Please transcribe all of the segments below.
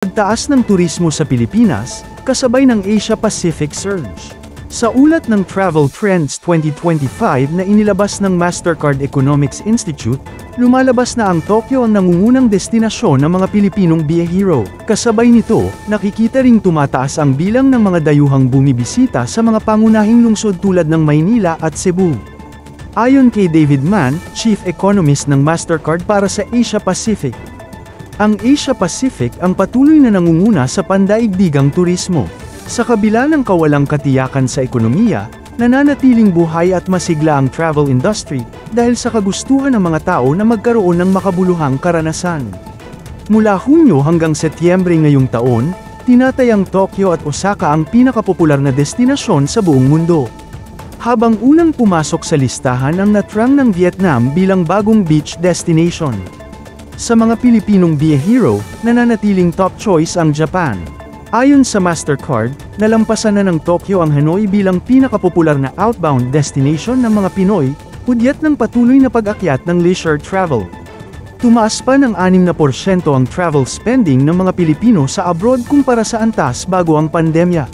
Pagtaas ng turismo sa Pilipinas, kasabay ng Asia-Pacific surge. Sa ulat ng Travel Trends 2025 na inilabas ng Mastercard Economics Institute, lumalabas na ang Tokyo ang nangungunang destinasyon ng mga Pilipinong biyahero. Kasabay nito, nakikita ring tumataas ang bilang ng mga dayuhang bumibisita sa mga pangunahing lungsod tulad ng Maynila at Cebu. Ayon kay David Mann, Chief Economist ng Mastercard para sa Asia-Pacific, ang Asia-Pacific ang patuloy na nangunguna sa pandaigdigang turismo. Sa kabila ng kawalang katiyakan sa ekonomiya, nananatiling buhay at masigla ang travel industry dahil sa kagustuhan ng mga tao na magkaroon ng makabuluhang karanasan. Mula Hunyo hanggang Setyembre ngayong taon, tinatayang Tokyo at Osaka ang pinakapopular na destinasyon sa buong mundo. Habang unang pumasok sa listahan ang natrang ng Vietnam bilang bagong beach destination. Sa mga Pilipinong biyahero, nananatiling top choice ang Japan. Ayon sa Mastercard, nalampasan na ng Tokyo ang Hanoi bilang pinakapopular na outbound destination ng mga Pinoy, hudyat ng patuloy na pag-akyat ng leisure travel. Tumaas pa ng 6% ang travel spending ng mga Pilipino sa abroad kumpara sa antas bago ang pandemya.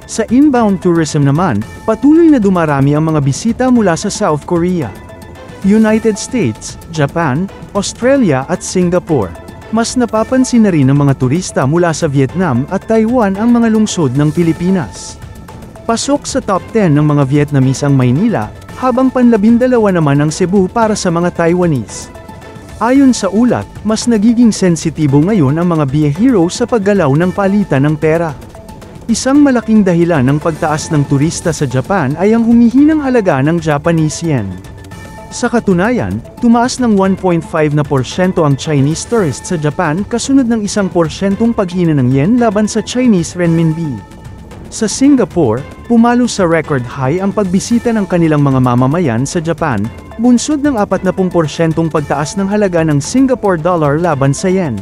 Sa inbound tourism naman, patuloy na dumarami ang mga bisita mula sa South Korea, United States, Japan, Australia at Singapore. Mas napapansin na rin ng mga turista mula sa Vietnam at Taiwan ang mga lungsod ng Pilipinas. Pasok sa top 10 ng mga Vietnamese ang Maynila, habang panlabing dalawa naman ang Cebu para sa mga Taiwanese. Ayon sa ulat, mas nagiging sensitibo ngayon ang mga biyahero sa paggalaw ng palitan ng pera. Isang malaking dahilan ng pagtaas ng turista sa Japan ay ang humihinang halaga ng Japanese yen. Sa katunayan, tumaas ng 1.5% ang Chinese tourists sa Japan kasunod ng 1% paghina ng yen laban sa Chinese renminbi. Sa Singapore, pumalo sa record high ang pagbisita ng kanilang mga mamamayan sa Japan, bunsod ng 40% pagtaas ng halaga ng Singapore dollar laban sa yen.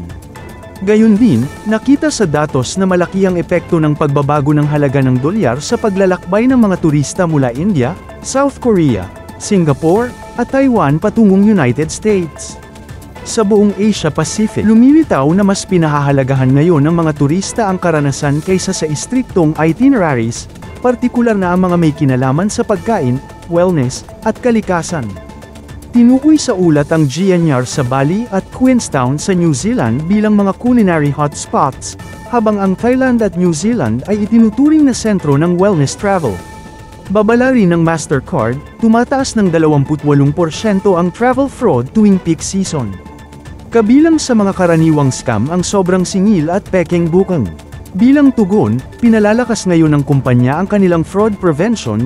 Gayon din, nakita sa datos na malaki ang epekto ng pagbabago ng halaga ng dolyar sa paglalakbay ng mga turista mula India, South Korea, Singapore, at Taiwan patungong United States. Sa buong Asia-Pacific, lumilitaw na mas pinahahalagahan ngayon ng mga turista ang karanasan kaysa sa istriktong itineraries, partikular na ang mga may kinalaman sa pagkain, wellness, at kalikasan. Tinukoy sa ulat ang GNR sa Bali at Queenstown sa New Zealand bilang mga culinary hotspots, habang ang Thailand at New Zealand ay itinuturing na sentro ng wellness travel. Babala rin ng Mastercard, tumataas ng 28% ang travel fraud tuwing peak season. Kabilang sa mga karaniwang scam ang sobrang singil at pekeng booking. Bilang tugon, pinalalakas ngayon ng kumpanya ang kanilang fraud prevention